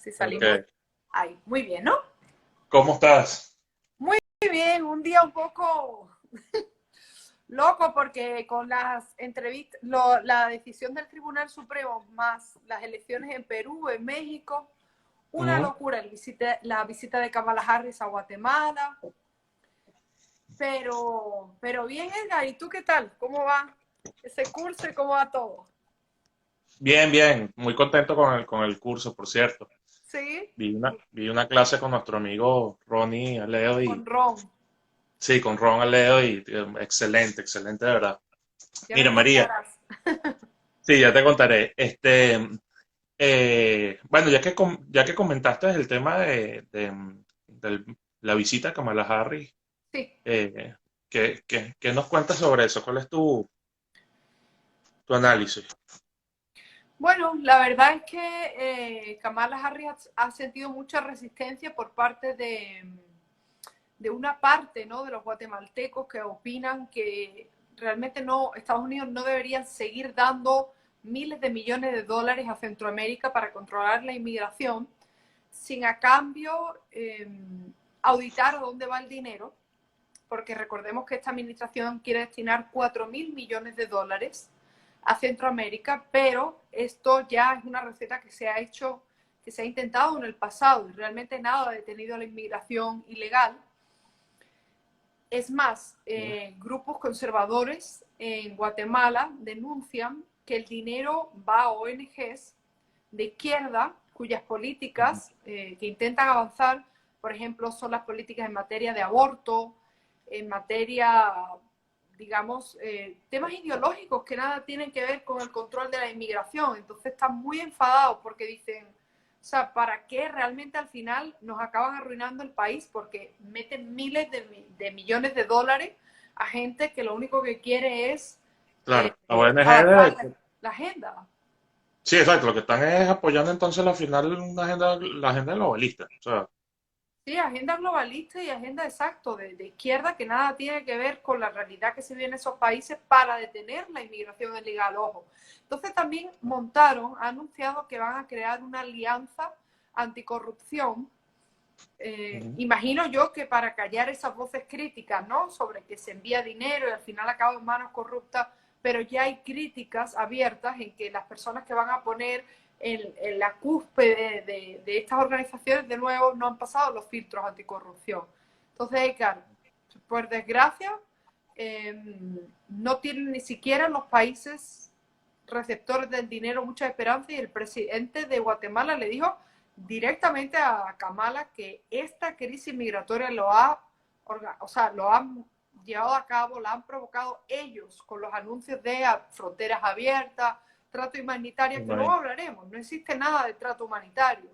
Si salimos Ok. ahí. Muy bien, ¿no? ¿Cómo estás? Muy bien, un día un poco loco porque con las entrevistas, la decisión del Tribunal Supremo más las elecciones en Perú, en México, una Ujú. locura la visita de Kamala Harris a Guatemala, pero bien, Edgar, ¿y tú qué tal? ¿Cómo va ese curso y cómo va todo? Bien, bien. Muy contento con el curso, por cierto. Sí, Vi una clase con nuestro amigo Ronnie Aleo y con Ron, sí, con Ron Aleo y excelente, excelente de verdad. ya me Mira, María, contarás. sí, ya te contaré. Bueno, ya que comentaste el tema de la visita a Kamala Harris, Sí. eh, ¿qué nos cuentas sobre eso? ¿Cuál es tu análisis? Bueno, la verdad es que Kamala Harris ha sentido mucha resistencia por parte de una parte, ¿no?, de los guatemaltecos que opinan que realmente no, Estados Unidos no debería seguir dando miles de millones de dólares a Centroamérica para controlar la inmigración, sin a cambio auditar a dónde va el dinero, porque recordemos que esta administración quiere destinar 4.000 millones de dólares a Centroamérica, pero esto ya es una receta que se ha hecho, que se ha intentado en el pasado y realmente nada ha detenido a la inmigración ilegal. Es más, grupos conservadores en Guatemala denuncian que el dinero va a ONGs de izquierda cuyas políticas que intentan avanzar, por ejemplo, son las políticas en materia de aborto, en materia, digamos, temas ideológicos que nada tienen que ver con el control de la inmigración. Entonces están muy enfadados porque dicen, o sea, ¿para qué realmente al final nos acaban arruinando el país? Porque meten miles de millones de dólares a gente que lo único que quiere es Claro, la ONG avanzar la agenda. sí, exacto, lo que están es apoyando entonces al final la agenda globalista. O sea, Sí, agenda globalista y agenda exacto de izquierda que nada tiene que ver con la realidad que se vive en esos países para detener la inmigración ilegal, ojo. Entonces también montaron, ha anunciado que van a crear una alianza anticorrupción. ujú, Imagino yo que para callar esas voces críticas, ¿no?, sobre que se envía dinero y al final acaba en manos corruptas, pero ya hay críticas abiertas en que las personas que van a poner en la cúspide de estas organizaciones, de nuevo, no han pasado los filtros anticorrupción. Entonces, claro, por desgracia, no tienen ni siquiera los países receptores del dinero mucha esperanza y el presidente de Guatemala le dijo directamente a Kamala que esta crisis migratoria o sea, lo han llevado a cabo, la han provocado ellos con los anuncios de fronteras abiertas, trato humanitario, que luego imagino. hablaremos, no existe nada de trato humanitario,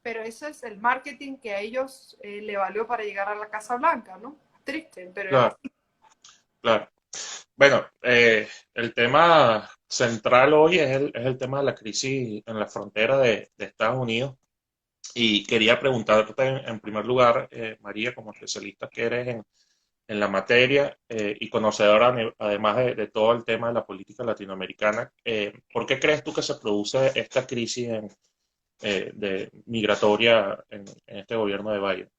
pero ese es el marketing que a ellos le valió para llegar a la Casa Blanca, ¿no? Triste, pero es Claro, así. claro. Bueno, el tema central hoy es el tema de la crisis en la frontera de Estados Unidos. Y quería preguntarte en primer lugar, María, como especialista que eres en la materia y conocedora además de todo el tema de la política latinoamericana, ¿por qué crees tú que se produce esta crisis migratoria en este gobierno de Biden?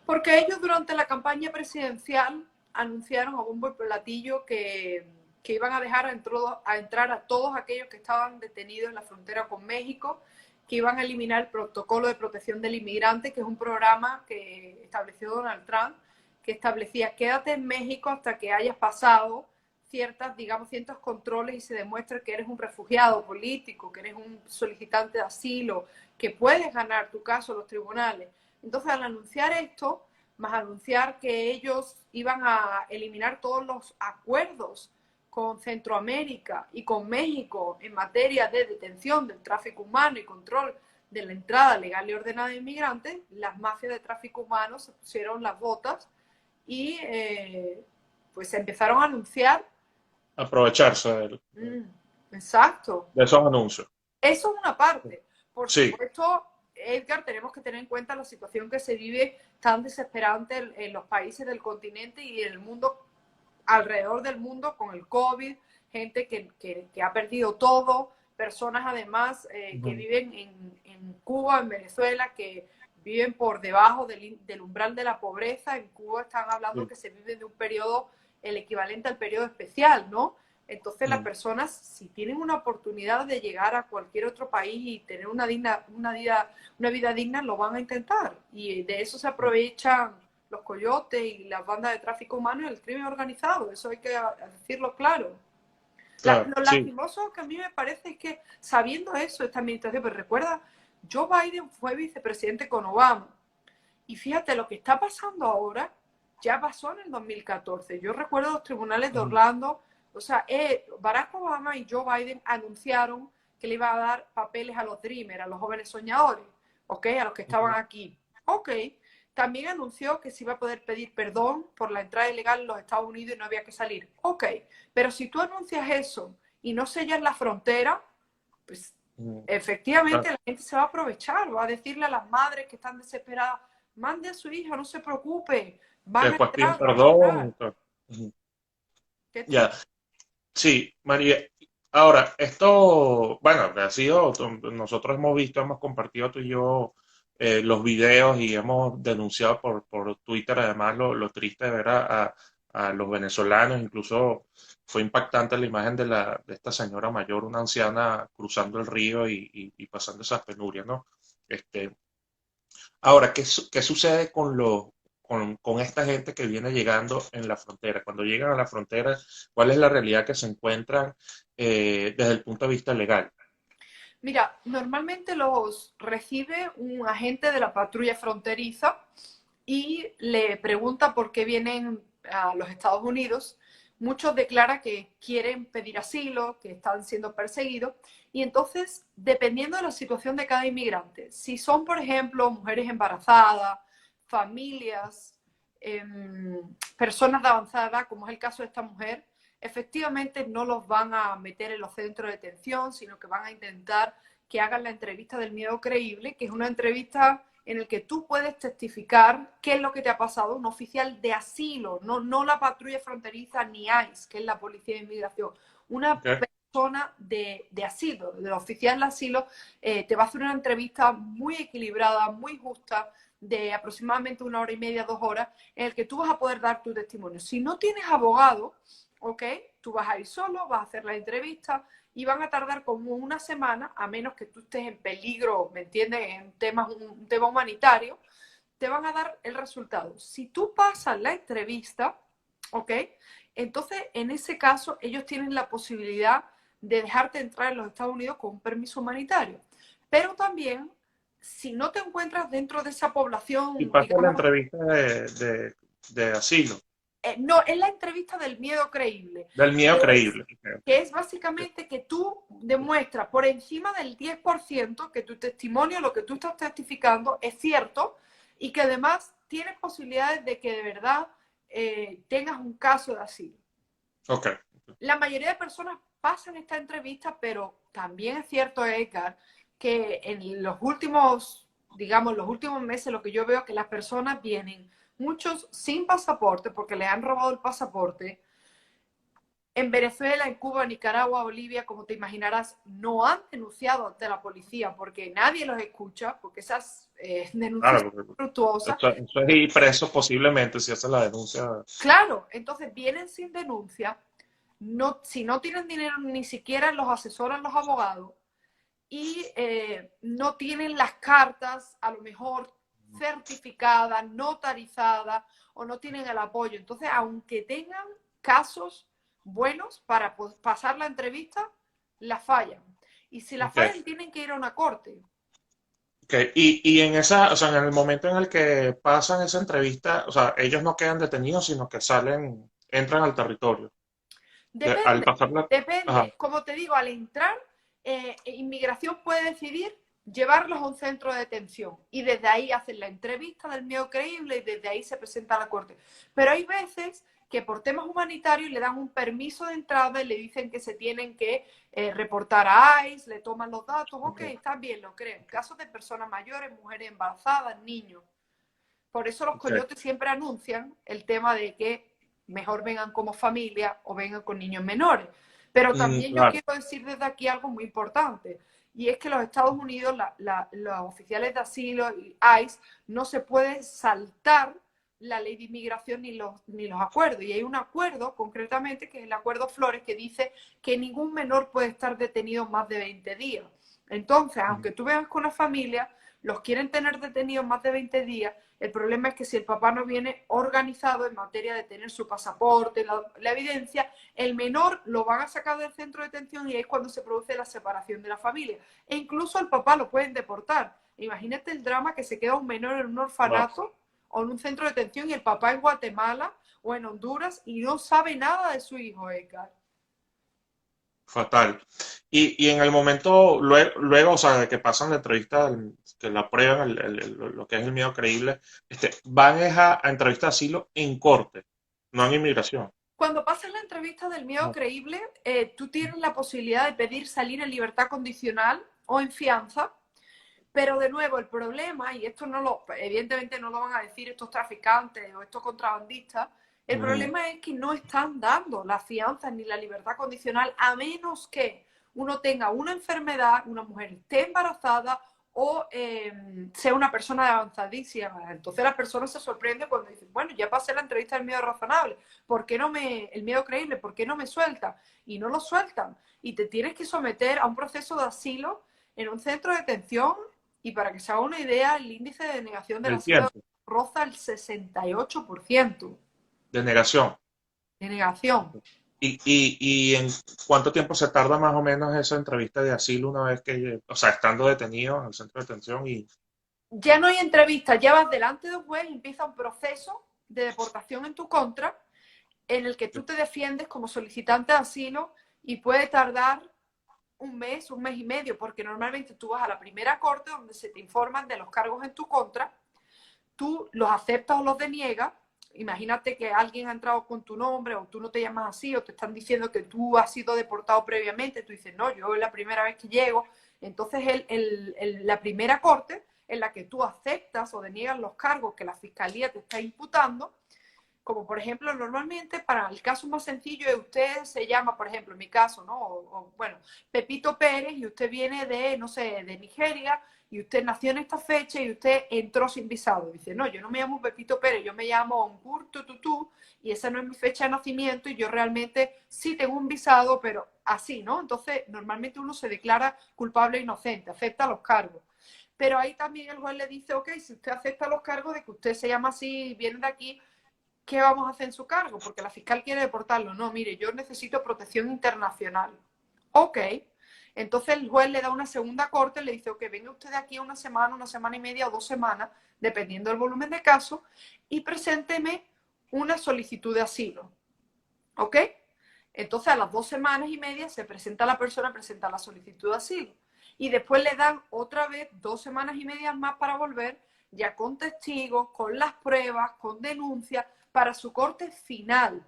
Porque ellos durante la campaña presidencial anunciaron a bombo y platillo que iban a dejar a entrar a todos aquellos que estaban detenidos en la frontera con México, que iban a eliminar el protocolo de protección del inmigrante, que es un programa que estableció Donald Trump, que establecía quédate en México hasta que hayas pasado ciertas, digamos, ciertos controles y se demuestre que eres un refugiado político, que eres un solicitante de asilo, que puedes ganar tu caso en los tribunales. Entonces, al anunciar esto, más anunciar que ellos iban a eliminar todos los acuerdos con Centroamérica y con México en materia de detención del tráfico humano y control de la entrada legal y ordenada de inmigrantes, las mafias de tráfico humano se pusieron las botas y pues empezaron a anunciar. Aprovecharse Mm, exacto. de esos anuncios. Eso es una parte. Por Sí, supuesto, Edgar, tenemos que tener en cuenta la situación que se vive tan desesperante en los países del continente y en el mundo, alrededor del mundo, con el COVID, gente que ha perdido todo, personas además que Ujú. viven en Cuba, en Venezuela, que viven por debajo del umbral de la pobreza. En Cuba están hablando Sí. que se vive de un periodo, el equivalente al periodo especial, ¿no? Entonces las Mm. personas, si tienen una oportunidad de llegar a cualquier otro país y tener una vida digna, lo van a intentar. Y de eso se aprovechan los coyotes y las bandas de tráfico humano y el crimen organizado. Eso hay que decirlo claro. Claro, Lo sí. lastimoso que a mí me parece es que, sabiendo eso, esta administración, pues recuerda, Joe Biden fue vicepresidente con Obama. Y fíjate, lo que está pasando ahora ya pasó en el 2014. Yo recuerdo los tribunales de Ujú. Orlando. O sea, Barack Obama y Joe Biden anunciaron que le iba a dar papeles a los Dreamers, a los jóvenes soñadores, ¿ok? A los que estaban Ujú. aquí. Ok. También anunció que se iba a poder pedir perdón por la entrada ilegal en los Estados Unidos y no había que salir. Ok. Pero si tú anuncias eso y no sellas la frontera, pues Ujú. efectivamente Claro. la gente se va a aprovechar, va a decirle a las madres que están desesperadas, mande a su hija, no se preocupe, Que van a después piden entrar, van a perdón. entrar. Y todo. Ujú. ¿Qué Ya. tipo? Sí, María. Ahora, esto, bueno, ha sido, nosotros hemos visto, hemos compartido tú y yo los videos y hemos denunciado por Twitter además lo triste de ver a los venezolanos, incluso fue impactante la imagen de esta señora mayor, una anciana cruzando el río y pasando esas penurias, ¿no? Este, Ahora, ¿qué sucede con esta gente que viene llegando en la frontera? Cuando llegan a la frontera, ¿cuál es la realidad que se encuentran desde el punto de vista legal? Mira, normalmente los recibe un agente de la patrulla fronteriza y le pregunta por qué vienen a los Estados Unidos. Muchos declaran que quieren pedir asilo, que están siendo perseguidos. Y entonces, dependiendo de la situación de cada inmigrante, si son, por ejemplo, mujeres embarazadas, familias, personas de avanzada edad, como es el caso de esta mujer, efectivamente no los van a meter en los centros de detención, sino que van a intentar que hagan la entrevista del miedo creíble, que es una entrevista en el que tú puedes testificar qué es lo que te ha pasado, un oficial de asilo, no la patrulla fronteriza ni ICE, que es la policía de inmigración, una ¿Ok? persona de asilo, del oficial de asilo, te va a hacer una entrevista muy equilibrada, muy justa, de aproximadamente 1 hora y media, 2 horas, en el que tú vas a poder dar tu testimonio. Si no tienes abogado, ¿ok? Tú vas a ir solo, vas a hacer la entrevista, y van a tardar como una semana, a menos que tú estés en peligro, ¿me entiendes?, en un tema humanitario, te van a dar el resultado. Si tú pasas la entrevista, ¿ok? Entonces, en ese caso, ellos tienen la posibilidad de dejarte entrar en los Estados Unidos con un permiso humanitario. Pero también, si no te encuentras dentro de esa Y población, pasa la digamos, entrevista de asilo, no, es la entrevista del miedo creíble, del miedo que es, creíble. Ok, que es ok, básicamente que tú demuestras por encima del 10% que tu testimonio, lo que tú estás testificando, es cierto y que además tienes posibilidades de que de verdad tengas un caso de asilo. ok, La mayoría de personas pasan esta entrevista, pero también es cierto, Edgar, que en los últimos, digamos, los últimos meses lo que yo veo es que las personas vienen, muchos sin pasaporte, porque les han robado el pasaporte. En Venezuela, en Cuba, Nicaragua, Bolivia, como te imaginarás, no han denunciado ante la policía porque nadie los escucha, porque esas denuncias claro, son porque fructuosas. eso es ir preso posiblemente si hace la denuncia. Claro, entonces vienen sin denuncia, no, si no tienen dinero ni siquiera los asesoran los abogados y no tienen las cartas a lo mejor certificadas, notarizadas o no tienen el apoyo. Entonces, aunque tengan casos buenos para pasar la entrevista, la fallan. Y si la Ok. fallan, tienen que ir a una corte. Ok. Y en esa, o sea, en el momento en el que pasan esa entrevista, o sea, ellos no quedan detenidos, sino que salen, entran al territorio. Al Depende, pasar la... Ajá, depende. Como te digo, al entrar, inmigración puede decidir llevarlos a un centro de detención y desde ahí hacen la entrevista del miedo creíble y desde ahí se presenta a la corte. Pero hay veces que por temas humanitarios le dan un permiso de entrada y le dicen que se tienen que reportar a ICE, le toman los datos, ok, ok, está bien, lo creo. En casos de personas mayores, mujeres embarazadas, niños. Por eso los ok. coyotes siempre anuncian el tema de que mejor vengan como familia o vengan con niños menores. Pero también yo Claro. quiero decir desde aquí algo muy importante, y es que los Estados Unidos, los oficiales de asilo y ICE, no se puede saltar la ley de inmigración ni los acuerdos. Y hay un acuerdo, concretamente, que es el Acuerdo Flores, que dice que ningún menor puede estar detenido más de 20 días. Entonces, aunque tú veas con una familia, los quieren tener detenidos más de 20 días, el problema es que si el papá no viene organizado en materia de tener su pasaporte, la evidencia, el menor lo van a sacar del centro de detención y es cuando se produce la separación de la familia. E incluso al papá lo pueden deportar. Imagínate el drama que se queda un menor en un Wow. orfanato o en un centro de detención y el papá en Guatemala o en Honduras y no sabe nada de su hijo, Edgar. Fatal. Y en el momento, luego, o sea, de que pasan la entrevista, que la prueban, lo que es el miedo creíble, van a entrevista de asilo en corte, no en inmigración. Cuando pasas la entrevista del miedo No. creíble, tú tienes la posibilidad de pedir salir en libertad condicional o en fianza. Pero de nuevo, el problema, y esto evidentemente no lo van a decir estos traficantes o estos contrabandistas, el Ujú. problema es que no están dando las fianzas ni la libertad condicional a menos que uno tenga una enfermedad, una mujer esté embarazada o sea una persona de avanzadísima. Entonces la persona se sorprende cuando dice, bueno, ya pasé la entrevista del miedo razonable, ¿por qué no el miedo creíble, ¿por qué no me sueltan? Y no lo sueltan. Y te tienes que someter a un proceso de asilo en un centro de detención y para que se haga una idea, el índice de denegación del El asilo tiempo roza el 68% de negación. de negación. Y en cuánto tiempo se tarda más o menos esa entrevista de asilo una vez que, o sea, estando detenido en el centro de detención y... Ya no hay entrevista, ya vas delante de un juez y empieza un proceso de deportación en tu contra en el que tú te defiendes como solicitante de asilo y puede tardar un mes y medio, porque normalmente tú vas a la primera corte donde se te informan de los cargos en tu contra, tú los aceptas o los deniegas. Imagínate que alguien ha entrado con tu nombre o tú no te llamas así o te están diciendo que tú has sido deportado previamente, tú dices, no, yo es la primera vez que llego. Entonces la primera corte en la que tú aceptas o deniegas los cargos que la fiscalía te está imputando, como por ejemplo, normalmente para el caso más sencillo, usted se llama, por ejemplo, en mi caso, ¿no? Bueno, Pepito Pérez y usted viene de, no sé, de Nigeria y usted nació en esta fecha y usted entró sin visado. Dice, no, yo no me llamo Pepito Pérez, yo me llamo Ongur Tututú y esa no es mi fecha de nacimiento y yo realmente sí tengo un visado, pero así, ¿no? Entonces, normalmente uno se declara culpable e inocente, acepta los cargos. Pero ahí también el juez le dice, ok, si usted acepta los cargos de que usted se llama así, viene de aquí, ¿qué vamos a hacer en su cargo? Porque la fiscal quiere deportarlo. No, mire, yo necesito protección internacional. Ok. Entonces el juez le da una segunda corte, le dice, ok, venga usted de aquí una semana y media o 2 semanas, dependiendo del volumen de casos, y presénteme una solicitud de asilo. ¿Ok? Entonces a las 2 semanas y media se presenta la persona, presenta la solicitud de asilo. Y después le dan otra vez 2 semanas y media más para volver, ya con testigos, con las pruebas, con denuncias, para su corte final,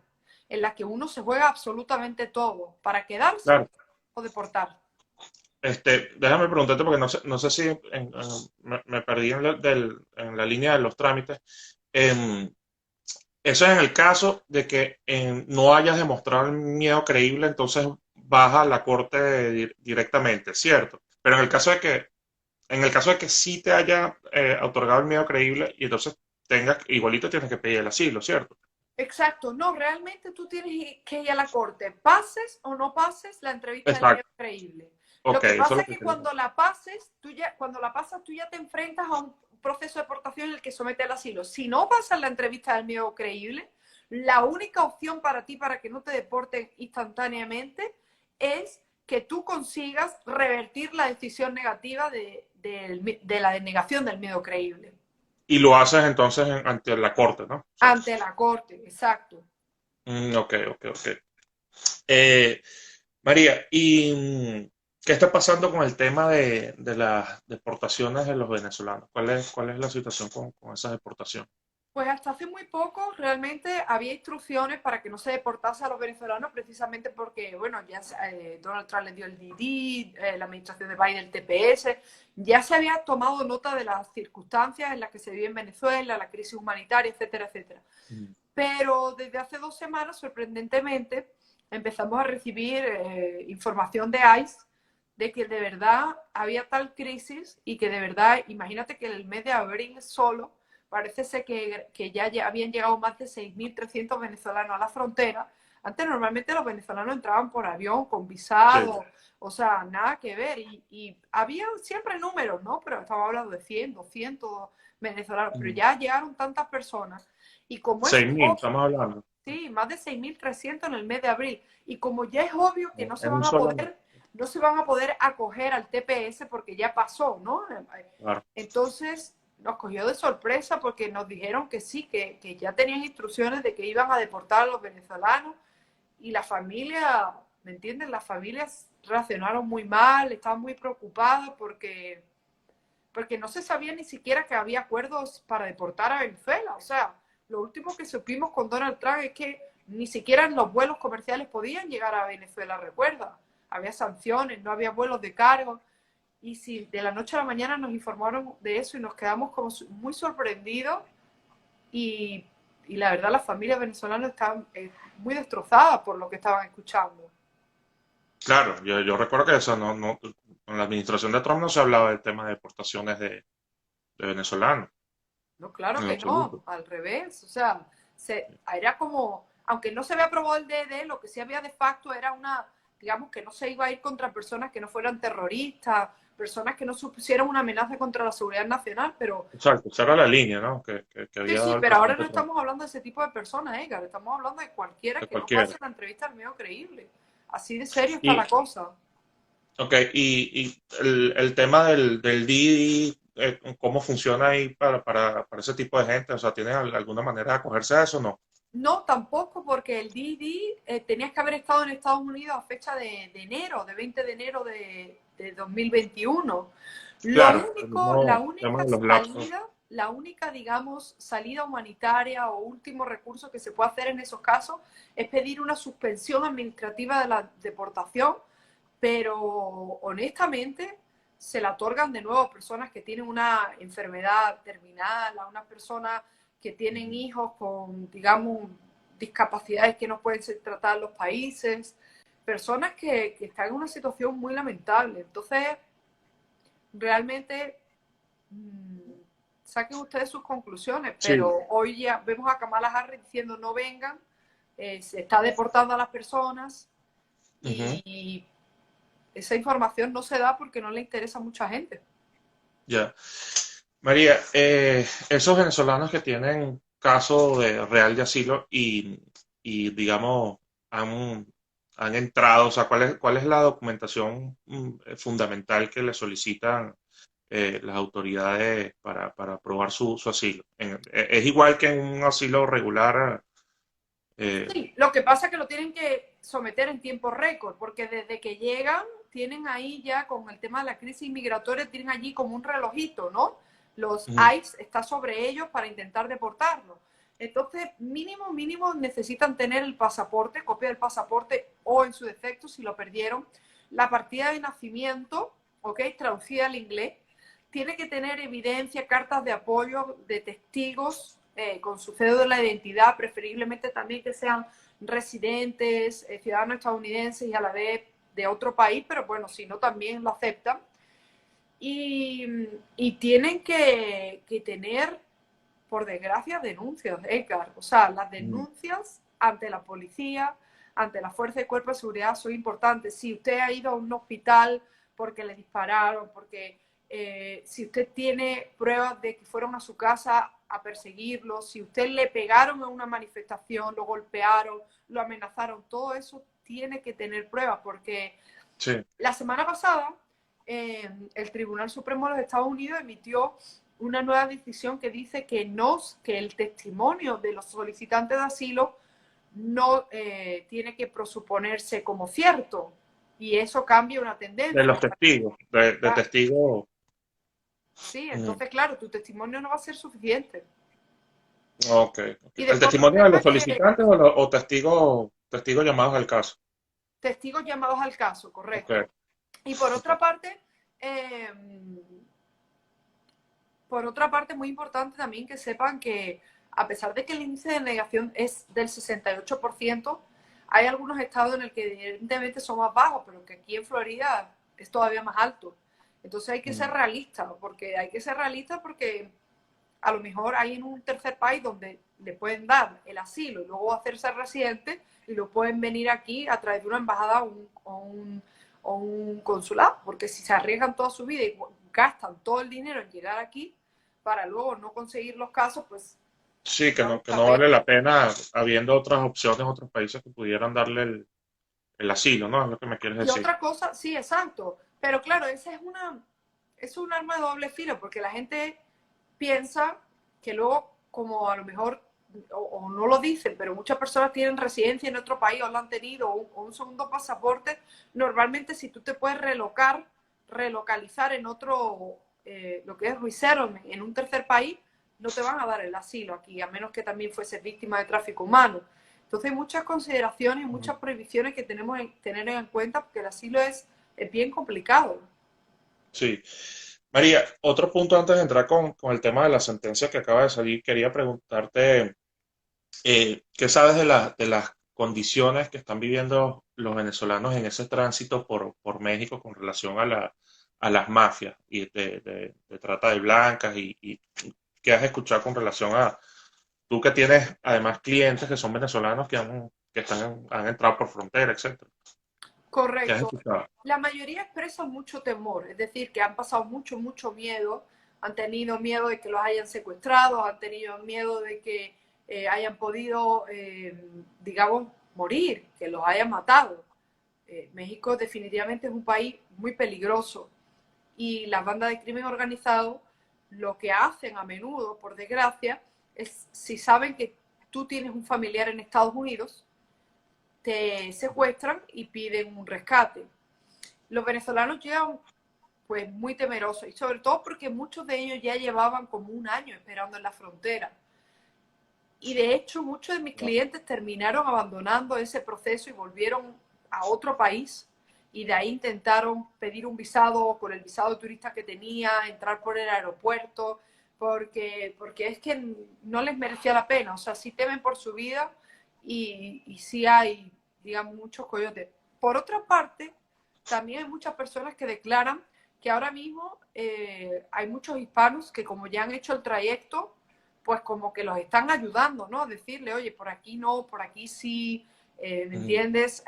en la que uno se juega absolutamente todo, para quedarse Claro. o deportar. Déjame preguntarte porque no sé si me perdí en la línea de los trámites. Em, Eso es en el caso de que no hayas demostrado el miedo creíble, entonces vas a la corte directamente, ¿cierto? Pero en el caso de que sí te haya otorgado el miedo creíble y entonces igualito tienes que pedir el asilo, ¿cierto? Exacto, no, realmente tú tienes que ir a la corte, pases o no pases la entrevista del medio Exacto. creíble. Lo Ok, que eso es pasa lo es que que quería. cuando la pasas, tú ya te enfrentas a un proceso de deportación en el que somete el asilo. Si no pasas la entrevista del medio creíble, la única opción para ti, para que no te deporten instantáneamente, es que tú consigas revertir la decisión negativa de la denegación del medio creíble. Y lo haces entonces ante la corte, ¿no? O sea, Ante la corte, exacto. ok, ok, ok. Eh, María, ¿y qué está pasando con el tema de las deportaciones de los venezolanos? Cuál es la situación con esas deportaciones? Pues hasta hace muy poco realmente había instrucciones para que no se deportase a los venezolanos precisamente porque, bueno, ya Donald Trump le dio el DD, la administración de Biden el TPS, ya se había tomado nota de las circunstancias en las que se vive en Venezuela, la crisis humanitaria, etcétera, etcétera. Mm. Pero desde hace 2 semanas, sorprendentemente, empezamos a recibir información de ICE de que de verdad había tal crisis y que de verdad, imagínate que en el mes de abril solo parece ser que ya habían llegado más de 6.300 venezolanos a la frontera. Antes normalmente los venezolanos entraban por avión, con Sí. visado, o sea, nada que ver. Y había siempre números, ¿no? Pero estamos hablando de 100, 200 venezolanos, pero Mm. ya llegaron tantas personas. Y como es 6.000, obvio, estamos hablando. sí, más de 6.300 en el mes de abril. Y como ya es obvio que no se En un van a solo mes. poder, no se van a poder acoger al TPS porque ya pasó, ¿no? Claro. Entonces nos cogió de sorpresa porque nos dijeron que sí, que ya tenían instrucciones de que iban a deportar a los venezolanos y la familia, ¿me entienden? Las familias reaccionaron muy mal, estaban muy preocupadas porque no se sabía ni siquiera que había acuerdos para deportar a Venezuela. O sea, lo último que supimos con Donald Trump es que ni siquiera en los vuelos comerciales podían llegar a Venezuela, recuerda. Había sanciones, no había vuelos de cargo. Y si de la noche a la mañana nos informaron de eso y nos quedamos como muy sorprendidos y, y la verdad las familias venezolanas estaban muy destrozadas por lo que estaban escuchando. Claro, yo recuerdo que eso en la administración de Trump no se hablaba del tema de deportaciones de venezolanos, No, claro en que no, absoluto. al revés. O sea, era como, aunque no se había aprobado el DD, lo que sí había de facto era una, digamos que no se iba a ir contra personas que no fueran terroristas, personas que no supusieran una amenaza contra la seguridad nacional, pero Exacto, esa era la línea, ¿no? Que sí, había dado sí, el pero ahora no presidente Trump, estamos hablando de ese tipo de personas, Edgar, estamos hablando de cualquiera de que no pueda cualquiera. hacer la entrevista al medio creíble. Así de serio está la Y, cosa. ok, y el tema del Didi, ¿cómo funciona ahí para ese tipo de gente? O sea, ¿tiene alguna manera de acogerse a eso o no? No, tampoco, porque el DD tenías que haber estado en Estados Unidos a fecha de enero, de 20 de enero de 2021. Lo Claro, el único, la mismo tema única de los lapsos. salida, la única, digamos, salida humanitaria o último recurso que se puede hacer en esos casos es pedir una suspensión administrativa de la deportación, pero honestamente se la otorgan de nuevo a personas que tienen una enfermedad terminal, a unas personas que tienen Ujú. hijos con, digamos, discapacidades que no pueden ser tratadas en los países, personas que están en una situación muy lamentable. Entonces, realmente, saquen ustedes sus conclusiones, pero Sí. hoy ya vemos a Kamala Harris diciendo no vengan, se está deportando a las personas Ujú. y esa información no se da porque no le interesa a mucha gente. Ya. María, esos venezolanos que tienen caso de real de asilo y digamos, han, han entrado, o sea, ¿cuál es la documentación fundamental que le solicitan las autoridades para aprobar su asilo? ¿Es igual que en un asilo regular? eh, Sí, lo que pasa es que lo tienen que someter en tiempo récord, porque desde que llegan, tienen ahí ya con el tema de la crisis migratoria, tienen allí como un relojito, ¿no? Los ujú, ICE está sobre ellos para intentar deportarlos. Entonces, mínimo, mínimo necesitan tener el pasaporte, copia del pasaporte o en su defecto, si lo perdieron, la partida de nacimiento, ¿ok? Traducida al inglés. Tiene que tener evidencia, cartas de apoyo de testigos con su cédula de identidad, preferiblemente también que sean residentes, ciudadanos estadounidenses y a la vez de otro país, pero bueno, si no también lo aceptan. Y, y tienen que tener, por desgracia, denuncias, Edgar. O sea, las ujú. denuncias ante la policía, ante la Fuerza de Cuerpo de Seguridad son importantes. Si usted ha ido a un hospital porque le dispararon, porque si usted tiene pruebas de que fueron a su casa a perseguirlo, si usted le pegaron en una manifestación, lo golpearon, lo amenazaron, todo eso tiene que tener pruebas, porque Sí, la semana pasada el Tribunal Supremo de los Estados Unidos emitió una nueva decisión que dice que el testimonio de los solicitantes de asilo no tiene que presuponerse como cierto, y eso cambia una de tendencia. los testigos, de testigos. Sí, Ujú. entonces, claro, tu testimonio no va a ser suficiente. Ok, ok. Y ¿El después otro testimonio de los tema que solicitantes o testigos llamados al caso? testigos llamados al caso, Ok, correcto. Y por ok. otra parte, eh, muy importante también que sepan que a pesar de que el índice de negación es del 68%, hay algunos estados en el que evidentemente son más bajos, pero que aquí en Florida es todavía más alto. Entonces hay que ser realistas, porque a lo mejor hay en un tercer país donde le pueden dar el asilo y luego hacerse residente y lo pueden venir aquí a través de una embajada o un consulado, porque si se arriesgan toda su vida y gastan todo el dinero en llegar aquí para luego no conseguir los casos, pues Sí, no vale que la no pena. vale la pena habiendo otras opciones, otros países que pudieran darle el asilo, ¿no? Es lo que me quieres Y decir. otra cosa, sí, exacto, pero claro, esa es un arma de doble filo, porque la gente piensa que luego, como a lo mejor, o no lo dicen, pero muchas personas tienen residencia en otro país o lo han tenido, o un segundo pasaporte, normalmente si tú te puedes relocalizar en otro, lo que es resettlement, en un tercer país, no te van a dar el asilo aquí, a menos que también fuese víctima de tráfico humano. Entonces hay muchas consideraciones y muchas prohibiciones que tenemos que tener en cuenta porque el asilo es bien complicado. Sí. María, otro punto antes de entrar con el tema de la sentencia que acaba de salir, quería preguntarte, ¿qué sabes de las condiciones que están viviendo los venezolanos en ese tránsito por México con relación a las mafias y de trata de blancas y qué has escuchado con relación a tú que tienes además clientes que son venezolanos han entrado por frontera, etcétera? ¿Qué has Correcto. escuchado? La mayoría expresan mucho temor, es decir, que han pasado mucho miedo, han tenido miedo de que los hayan secuestrado, han tenido miedo de que hayan podido, digamos, morir, que los hayan matado. México definitivamente es un país muy peligroso y las bandas de crimen organizado lo que hacen a menudo, por desgracia, es si saben que tú tienes un familiar en Estados Unidos, te secuestran y piden un rescate. Los venezolanos llegan pues muy temerosos y sobre todo porque muchos de ellos ya llevaban como un año esperando en la frontera. Y de hecho muchos de mis clientes terminaron abandonando ese proceso y volvieron a otro país y de ahí intentaron pedir un visado con el visado de turista que tenía, entrar por el aeropuerto, porque es que no les merecía la pena, o sea, sí temen por su vida y sí hay, digamos, muchos coyotes. Por otra parte, también hay muchas personas que declaran que ahora mismo hay muchos hispanos que como ya han hecho el trayecto, pues como que los están ayudando, ¿no? Decirle, oye, por aquí no, por aquí sí, ¿me Mm. entiendes?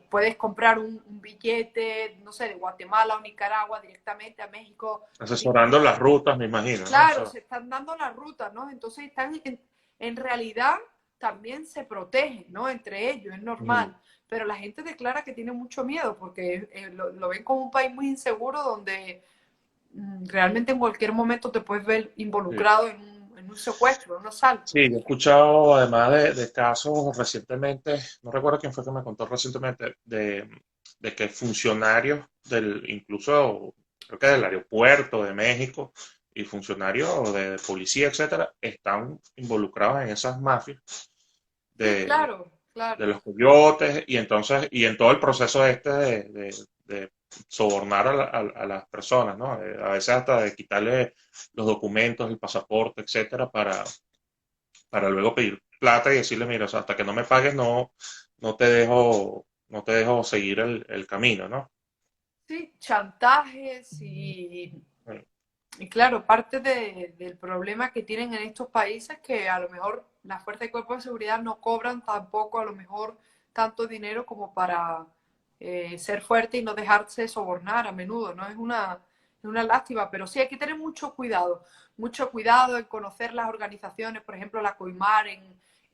Puedes comprar un billete, no sé, de Guatemala o Nicaragua directamente a México. Asesorando las rutas, me imagino, ¿no? O Claro, sea, se están dando la ruta, ¿no? Entonces en realidad también se protegen, ¿no? Entre ellos, es mm, normal. Pero la gente declara que tiene mucho miedo porque lo ven como un país muy inseguro donde realmente en cualquier momento te puedes ver sí. involucrado en un secuestro, en un asalto. Sí, yo he escuchado además de casos recientemente, no recuerdo quién fue que me contó recientemente, de que funcionarios incluso creo que del aeropuerto de México y funcionarios de policía, etcétera, están involucrados en esas mafias Sí, de, claro, de claro. los coyotes y entonces, y en todo el proceso de sobornar a las personas, ¿no? A veces hasta de quitarle los documentos, el pasaporte, etcétera, para luego pedir plata y decirle, mira, o sea, hasta que no me pagues no te dejo seguir el camino, ¿no? Sí, chantajes Eh, y claro, parte del problema que tienen en estos países que a lo mejor las fuerzas de cuerpo de seguridad no cobran tampoco a lo mejor tanto dinero como para ser fuerte y no dejarse sobornar a menudo, ¿no? Es una lástima, pero sí hay que tener mucho cuidado en conocer las organizaciones, por ejemplo, la COIMAR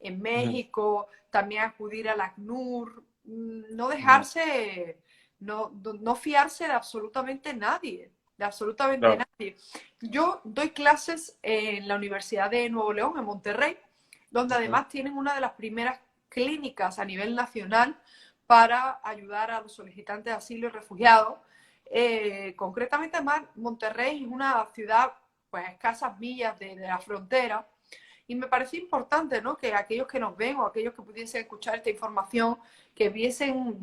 en ujú, México, también acudir a la ACNUR, no ujú, dejarse, no fiarse de absolutamente nadie, de absolutamente claro, nadie. Yo doy clases en la Universidad de Nuevo León, en Monterrey, donde ujú, además tienen una de las primeras clínicas a nivel nacional para ayudar a los solicitantes de asilo y refugiados. Concretamente, además, Monterrey es una ciudad pues a escasas millas de la frontera y me parece importante, ¿no? Que aquellos que nos ven o aquellos que pudiesen escuchar esta información, que viesen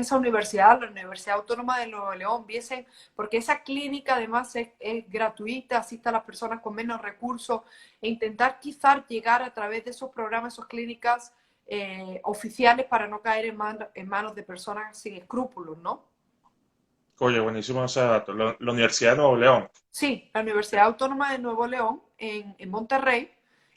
esa universidad, la Universidad Autónoma de Nuevo León, viesen, porque esa clínica además es gratuita, asiste a las personas con menos recursos e intentar quizás llegar a través de esos programas, esas clínicas, oficiales para no caer en manos de personas sin escrúpulos, ¿no? Oye, buenísimo ese dato. La Universidad de Nuevo León, Sí, la Universidad Autónoma de Nuevo León en Monterrey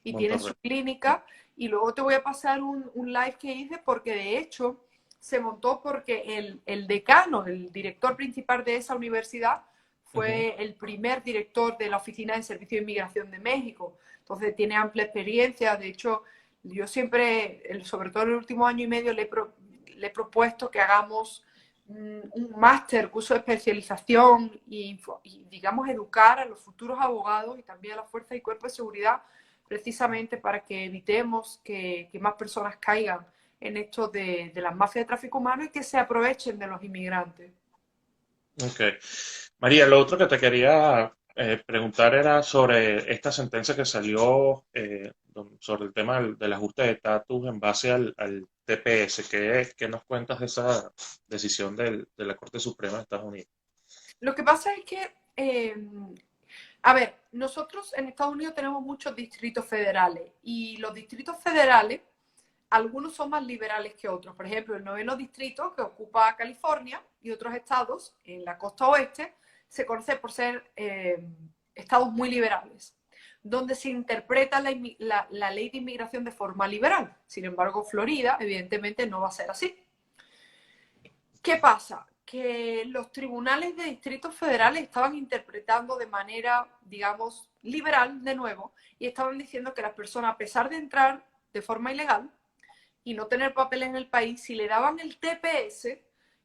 y tiene Monterrey. su clínica y luego te voy a pasar un live que hice porque de hecho se montó porque el decano, el director principal de esa universidad Ujú. fue el primer director de la Oficina de Servicio de Inmigración de México. Entonces tiene amplia experiencia. De hecho, yo siempre, sobre todo en el último año y medio, le he propuesto que hagamos un máster, curso de especialización y, digamos, educar a los futuros abogados y también a las fuerzas y cuerpos de seguridad precisamente para que evitemos que más personas caigan en esto de las mafias de tráfico humano y que se aprovechen de los inmigrantes. Ok. María, lo otro que te quería preguntar era sobre esta sentencia que salió sobre el tema del ajuste de estatus en base al TPS. ¿Qué nos cuentas de esa decisión de la Corte Suprema de Estados Unidos? Lo que pasa es que, a ver, nosotros en Estados Unidos tenemos muchos distritos federales y los distritos federales, algunos son más liberales que otros. Por ejemplo, el noveno distrito que ocupa California y otros estados en la costa oeste se conoce por ser estados muy liberales, donde se interpreta la ley de inmigración de forma liberal. Sin embargo, Florida, evidentemente, no va a ser así. ¿Qué pasa? Que los tribunales de distritos federales estaban interpretando de manera, digamos, liberal de nuevo y estaban diciendo que las personas, a pesar de entrar de forma ilegal y no tener papeles en el país, si le daban el TPS,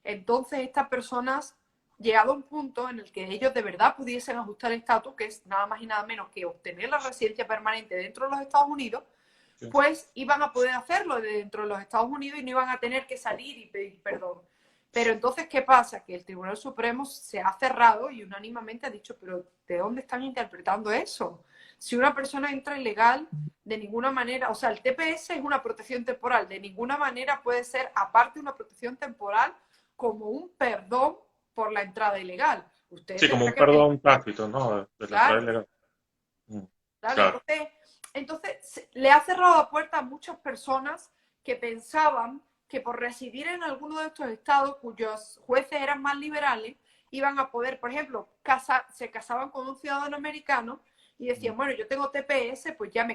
entonces estas personas, llegado a un punto en el que ellos de verdad pudiesen ajustar el estatus, que es nada más y nada menos que obtener la residencia permanente dentro de los Estados Unidos, Sí. pues iban a poder hacerlo dentro de los Estados Unidos y no iban a tener que salir y pedir perdón. Pero entonces, ¿qué pasa? Que el Tribunal Supremo se ha cerrado y unánimemente ha dicho, pero ¿de dónde están interpretando eso? Si una persona entra ilegal, de ninguna manera, o sea, el TPS es una protección temporal, de ninguna manera puede ser, aparte de una protección temporal, como un perdón por la entrada ilegal. Usted Sí, como tendrá un que pedir, perdón tácito, ¿no? De la entrada claro, ilegal. Mm, claro, claro. entonces le ha cerrado la puerta a muchas personas que pensaban que por residir en alguno de estos estados cuyos jueces eran más liberales, iban a poder, por ejemplo, se casaban con un ciudadano americano y decían, bueno, yo tengo TPS, pues ya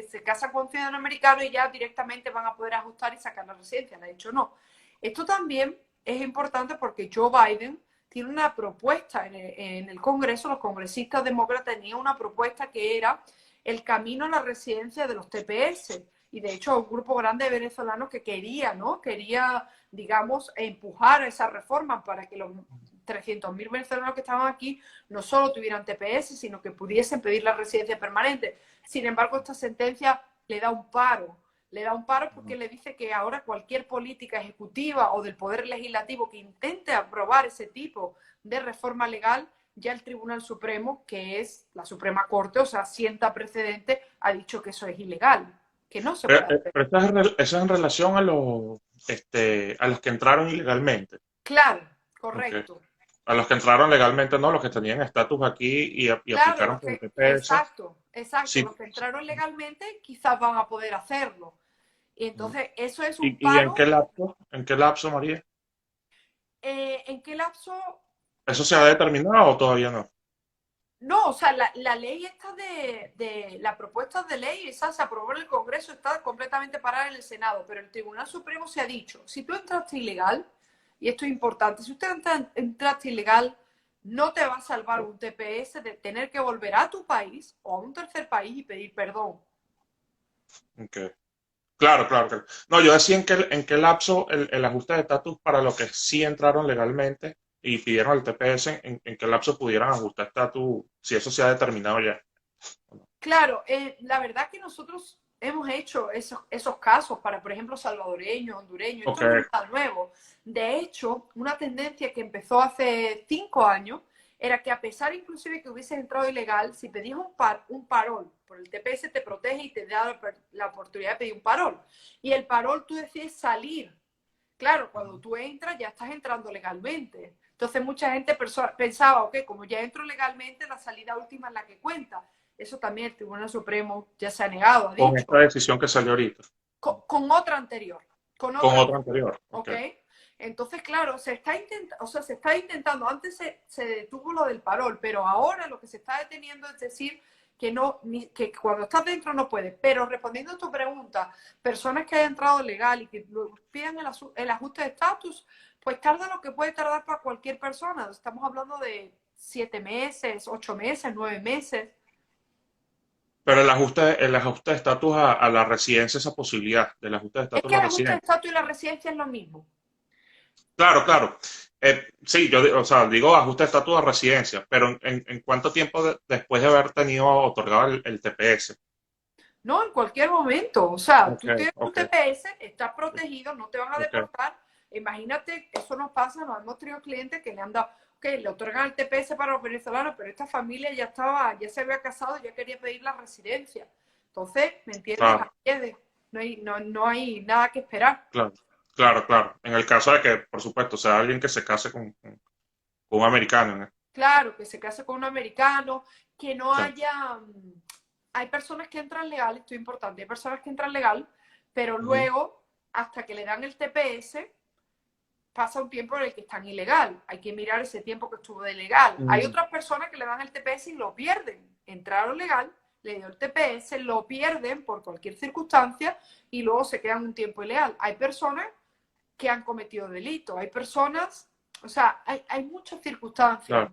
se casan con un ciudadano americano y ya directamente van a poder ajustar y sacar la residencia. Le ha dicho no. Esto también es importante porque Joe Biden tiene una propuesta en el Congreso, los congresistas demócratas tenían una propuesta que era el camino a la residencia de los TPS. Y de hecho, un grupo grande de venezolanos que quería, ¿no? Quería, digamos, empujar esa reforma para que los 300.000 venezolanos que estaban aquí no solo tuvieran TPS, sino que pudiesen pedir la residencia permanente. Sin embargo, esta sentencia le da un paro. Le da un paro porque le dice que ahora cualquier política ejecutiva o del Poder Legislativo que intente aprobar ese tipo de reforma legal, ya el Tribunal Supremo, que es la Suprema Corte, o sea, sienta precedente, ha dicho que eso es ilegal, que no se puede hacer. Pero eso es en relación a los que entraron ilegalmente. Claro, Ok. correcto. A los que entraron legalmente, no, los que tenían estatus aquí y Claro, aplicaron por el TPS. exacto, exacto. Sí. Los que entraron legalmente quizás van a poder hacerlo. Y Mm. entonces, eso es un ¿Y en qué paro. lapso? ¿En qué lapso, María? ¿En qué lapso? O ¿Eso se ha sea, determinado o todavía no? no, o sea, la ley esta la propuesta de ley, esa se aprobó en el Congreso, está completamente parada en el Senado, pero el Tribunal Supremo se ha dicho, si tú entraste ilegal, y esto es importante, si usted entraste ilegal, no te va a salvar un TPS de tener que volver a tu país o a un tercer país y pedir perdón. Ok. Claro, claro, claro. No, yo decía en qué lapso el ajuste de estatus para los que sí entraron legalmente y pidieron el TPS, en qué lapso pudieran ajustar estatus, si eso se ha determinado ya. Claro, la verdad que nosotros hemos hecho esos casos para, por ejemplo, salvadoreños, hondureños. Ok. Esto no es nada nuevo. De hecho, una tendencia que empezó hace 5 años era que a pesar inclusive que hubieses entrado ilegal, si pedías un parol, por el TPS te protege y te da la oportunidad de pedir un parol. Y el parol tú decides salir. Claro, cuando tú entras ya estás entrando legalmente. Entonces mucha gente pensaba, ok, como ya entro legalmente, la salida última es la que cuenta. Eso también el Tribunal Supremo ya se ha negado, ha Con dicho. esta decisión que salió ahorita. con otra anterior. Con Con otra, otro anterior. ¿ok? Ok. Entonces, claro, se está intentando, antes se detuvo lo del parol, pero ahora lo que se está deteniendo es decir que no, que cuando estás dentro no puedes. Pero respondiendo a tu pregunta, personas que hayan entrado legal y que pidan el ajuste de estatus, pues tarda lo que puede tardar para cualquier persona. Estamos hablando de 7 meses, 8 meses, 9 meses. Pero el ajuste de estatus a la residencia, esa posibilidad del ajuste de Es estatus que a el la ajuste de residencia. estatus y la residencia es lo mismo. Claro, claro. Sí, o sea, digo ajuste de estatus a residencia, pero en cuánto tiempo después de haber tenido otorgado el TPS. No, en cualquier momento. O sea, Ok, tú tienes un ok, TPS, estás protegido, no te van a ok. deportar. Imagínate, eso nos pasa, nos hemos tenido clientes que le han dado, ok, le otorgan el TPS para los venezolanos, pero esta familia ya se había casado, ya quería pedir la residencia. Entonces, ¿me entiendes? Claro, No hay nada que esperar. claro, claro, claro. En el caso de que, por supuesto, sea alguien que se case con un americano, ¿no? Claro, que se case con un americano, que no Claro. haya... Hay personas que entran legal, esto es importante, hay personas que entran legal, pero Ujú, luego, hasta que le dan el TPS, pasa un tiempo en el que están ilegal. Hay que mirar ese tiempo que estuvo de legal. Hay mm, otras personas que le dan el TPS y lo pierden. Entraron legal, le dio el TPS, lo pierden por cualquier circunstancia y luego se quedan un tiempo ilegal. Hay personas que han cometido delitos, hay personas, o sea, hay muchas circunstancias. claro,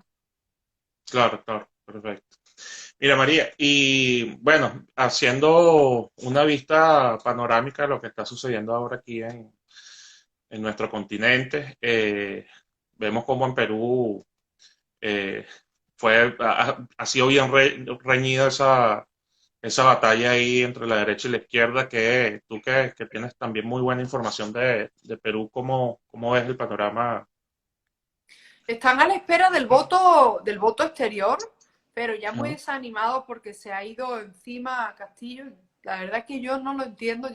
claro, claro, perfecto. Mira, María, y bueno, haciendo una vista panorámica de lo que está sucediendo ahora aquí en nuestro continente, vemos como en Perú eh, ha sido bien reñida esa batalla ahí entre la derecha y la izquierda, que tú que tienes también muy buena información de Perú, ¿cómo ves el panorama? Están a la espera del voto exterior, pero ya muy Ujú, desanimados porque se ha ido encima a Castillo. La verdad es que yo no lo entiendo.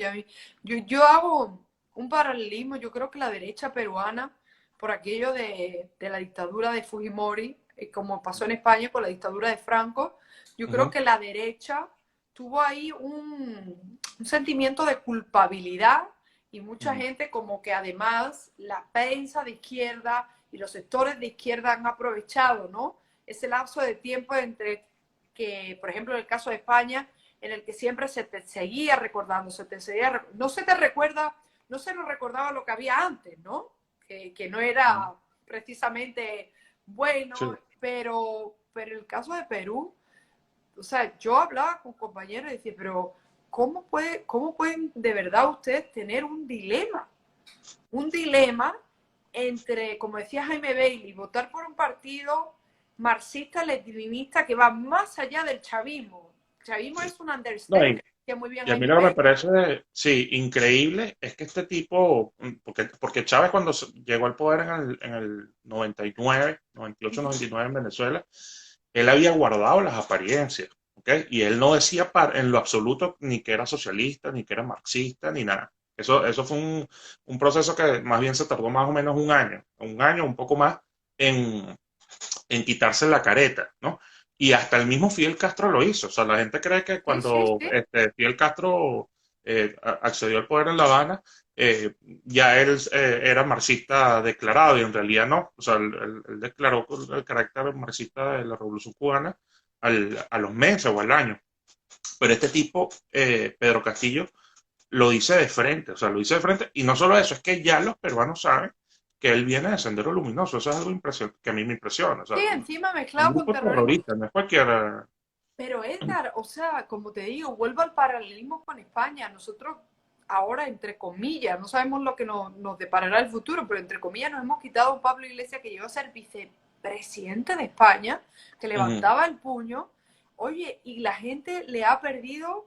Yo hago un paralelismo. Yo creo que la derecha peruana, por aquello de la dictadura de Fujimori, como pasó en España con la dictadura de Franco, yo creo ujú, que la derecha tuvo ahí un sentimiento de culpabilidad y mucha ujú, gente como que además la prensa de izquierda y los sectores de izquierda han aprovechado, ¿no? Ese lapso de tiempo entre que, por ejemplo, en el caso de España, en el que siempre se te seguía recordando, no se te recuerda, no se nos recordaba lo que había antes, ¿no? Que no ujú. era precisamente bueno, Sí. pero en el caso de Perú, o sea, yo hablaba con compañeros y decía, pero cómo pueden de verdad ustedes tener un dilema? Un dilema entre, como decía Jaime Bailey, votar por un partido marxista, leninista que va más allá del chavismo. El chavismo es un No, understatement, que muy bien y a mí Jaime lo que me Bailey. parece, sí, increíble es que este tipo, porque Chávez cuando llegó al poder en el 99, 98, 99 en Venezuela, él había guardado las apariencias, ¿ok? Y él no decía en lo absoluto ni que era socialista, ni que era marxista, ni nada. Eso fue un proceso que más bien se tardó más o menos un año, un poco más, en, en quitarse la careta, ¿no? Y hasta el mismo Fidel Castro lo hizo. O sea, la gente cree que Sí, sí, cuando sí. Fidel Castro accedió al poder en La Habana, ya él era marxista declarado y en realidad no. O sea, él declaró el carácter marxista de la Revolución Cubana a los meses o al año. Pero este tipo, Pedro Castillo, lo dice de frente, o sea, lo dice de frente, y no solo eso, es que ya los peruanos saben que él viene de Sendero Luminoso, eso es algo que a mí me impresiona, o sea, Sí, encima un mezclado con grupo terrorismo. terrorista, no es cualquiera. Pero Edgar, o sea, como te digo, vuelvo al paralelismo con España. Nosotros ahora, entre comillas, no sabemos lo que nos deparará el futuro, pero entre comillas nos hemos quitado a un Pablo Iglesias que llegó a ser vicepresidente de España, que Ujú, levantaba el puño. Oye, y la gente le ha perdido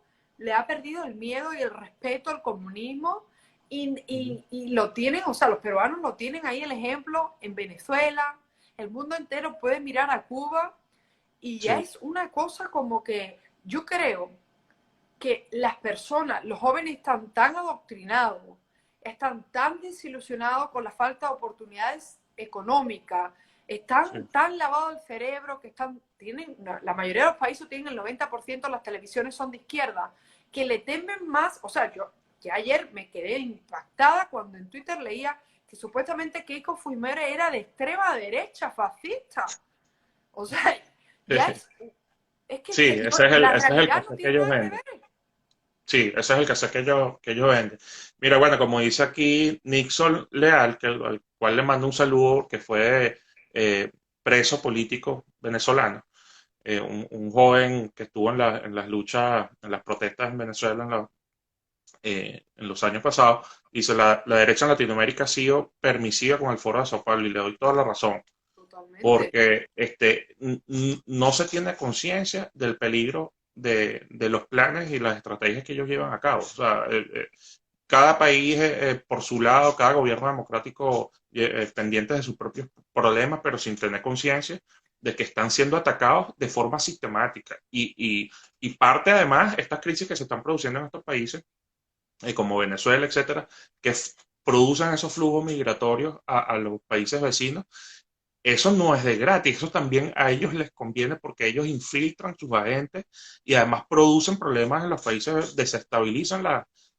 el miedo y el respeto al comunismo ujú, y lo tienen, o sea, los peruanos lo tienen ahí el ejemplo en Venezuela, el mundo entero puede mirar a Cuba y ya sí, es una cosa como que yo creo que las personas, los jóvenes están tan adoctrinados, están tan desilusionados con la falta de oportunidades económicas, están sí, tan lavados el cerebro que tienen, la mayoría de los países tienen el 90% de las televisiones son de izquierda, que le temen más, o sea, ya ayer me quedé impactada cuando en Twitter leía que supuestamente Keiko Fujimori era de extrema derecha, fascista. O sea, ya es que Sí, la ese es el realidad no café que tiene ellos nada que venden. ver. Sí, ese es el café que ellos venden. Mira, bueno, como dice aquí Nixon Leal, al cual le mando un saludo, que fue eh, preso político venezolano, un joven que estuvo en las luchas, en las protestas en Venezuela en los años pasados, dice, la derecha en Latinoamérica ha sido permisiva con el Foro de Sao Paulo y le doy toda la razón, Totalmente. porque no se tiene conciencia del peligro de los planes y las estrategias que ellos llevan a cabo. O sea, cada país por su lado, cada gobierno democrático pendiente de sus propios problemas, pero sin tener conciencia de que están siendo atacados de forma sistemática. Y parte además, estas crisis que se están produciendo en estos países, como Venezuela, etcétera, que producen esos flujos migratorios a los países vecinos, eso no es de gratis, eso también a ellos les conviene porque ellos infiltran sus agentes y además producen problemas en los países, desestabilizan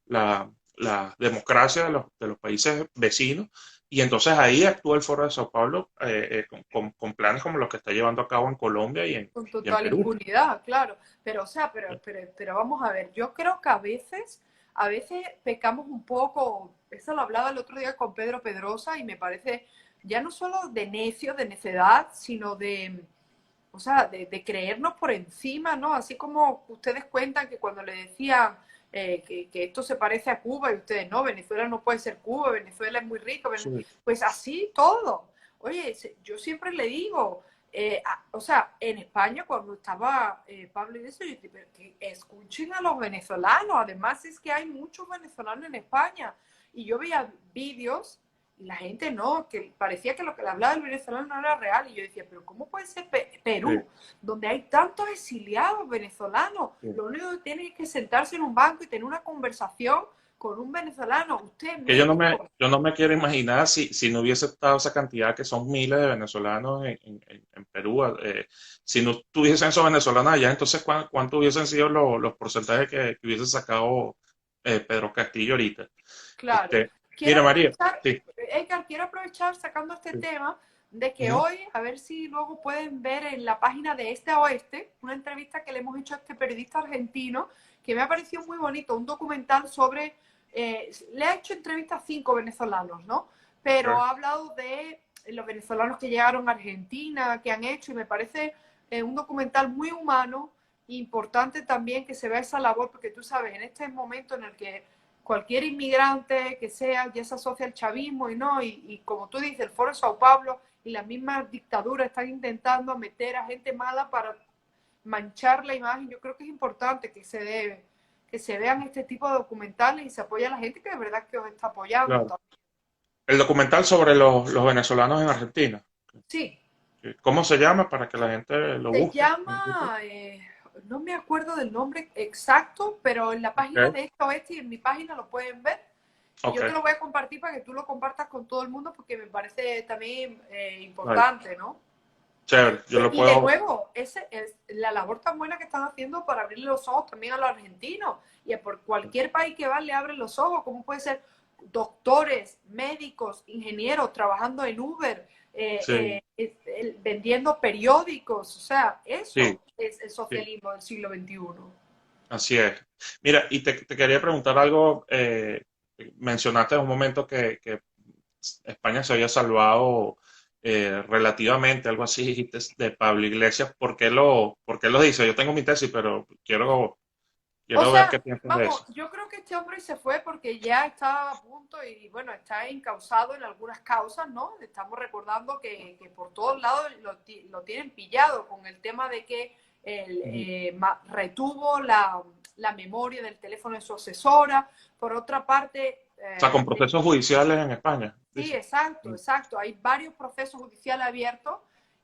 la democracia de los países vecinos y entonces ahí actúa el Foro de Sao Paulo con planes como los que está llevando a cabo en Colombia Con y en total Perú. impunidad, claro. Pero, o sea, pero vamos a ver, yo creo que a veces pecamos un poco, eso lo hablaba el otro día con Pedro Pedrosa y me parece ya no solo de necio, de necedad, sino de, o sea, de creernos por encima, ¿no? Así como ustedes cuentan que cuando le decían que esto se parece a Cuba y ustedes, no, Venezuela no puede ser Cuba, Venezuela es muy rico, Sí, pues así todo. Oye, yo siempre le digo, o sea, en España cuando estaba Pablo y eso, yo dije, pero que escuchen a los venezolanos, además es que hay muchos venezolanos en España, y yo veía vídeos y la gente no, que parecía que lo que le hablaba el venezolano no era real. Y yo decía, pero ¿cómo puede ser sí, Perú, donde hay tantos exiliados venezolanos? sí. Lo único que tiene es que sentarse en un banco y tener una conversación con un venezolano. Usted es Que médico. yo no me quiero imaginar si no hubiese estado esa cantidad, que son miles de venezolanos en Perú. Si no tuviesen esos venezolanos allá, entonces ¿cuánto hubiesen sido los porcentajes que hubiese sacado Pedro Castillo ahorita? Claro. Este, Quiero mira, María, aprovechar, sí, Edgar, quiero aprovechar sacando este sí, tema de que ujú, hoy, a ver si luego pueden ver en la página de Este a Oeste, una entrevista que le hemos hecho a este periodista argentino, que me ha parecido muy bonito, un documental sobre, le ha hecho entrevistas a 5 venezolanos, ¿no? Pero ok. ha hablado de los venezolanos que llegaron a Argentina, que han hecho, y me parece un documental muy humano, importante también que se vea esa labor, porque tú sabes, en este momento en el que cualquier inmigrante que sea ya se asocia al chavismo y no, y como tú dices, el Foro de Sao Paulo y las mismas dictaduras están intentando meter a gente mala para manchar la imagen. Yo creo que es importante que se vean este tipo de documentales y se apoye a la gente que de verdad que os está apoyando Claro. también. El documental sobre los venezolanos en Argentina. Sí, ¿Cómo se llama para que la gente lo se busque? llama, no me acuerdo del nombre exacto, pero en la página Ok, de Esto Oeste y en mi página lo pueden ver. Y ok, yo te lo voy a compartir para que tú lo compartas con todo el mundo porque me parece también vale, importante, ¿no? chévere, yo lo Y de puedo, nuevo, ese es la labor tan buena que están haciendo para abrirle los ojos también a los argentinos. Y a por cualquier país que va le abren los ojos. ¿Cómo puede ser doctores, médicos, ingenieros trabajando en Uber, sí, vendiendo periódicos? O sea, sí, eso es el sí. socialismo del siglo XXI. Así es. Mira, y te quería preguntar algo. Mencionaste en un momento que España se había salvado relativamente, algo así dijiste, de Pablo Iglesias. Por qué lo dice? Yo tengo mi tesis, pero O quiero ver qué sea, piensas de vamos, eso. yo creo que este hombre se fue porque ya estaba a punto y bueno, está encausado en algunas causas, ¿no? Estamos recordando que por todos lados lo tienen pillado con el tema de que él, Ujú. retuvo la memoria del teléfono de su asesora. Por otra parte, O sea, con procesos judiciales en España, sí, dice. exacto, Mm. exacto. Hay varios procesos judiciales abiertos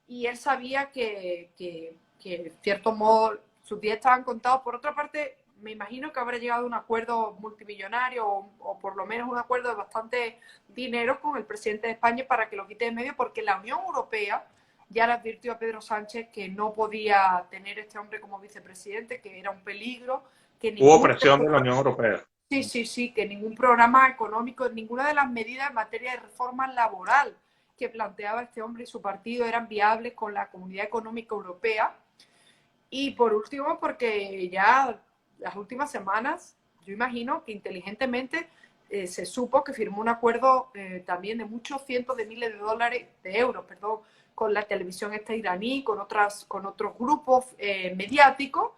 y él sabía que de cierto modo sus días estaban contados. Por otra parte, me imagino que habrá llegado a un acuerdo multimillonario o por lo menos un acuerdo de bastante dinero con el presidente de España para que lo quite de medio, porque la Unión Europea ya le advirtió a Pedro Sánchez que no podía tener este hombre como vicepresidente, que era un peligro, que Hubo ningún presión de la Unión Europea. Sí, sí, sí, que ningún programa económico, ninguna de las medidas en materia de reforma laboral que planteaba este hombre y su partido eran viables con la Comunidad Económica Europea. Y por último, porque ya las últimas semanas, yo imagino que inteligentemente se supo que firmó un acuerdo también de muchos cientos de miles de dólares, de euros, perdón, con la televisión esta iraní, con otros grupos mediáticos,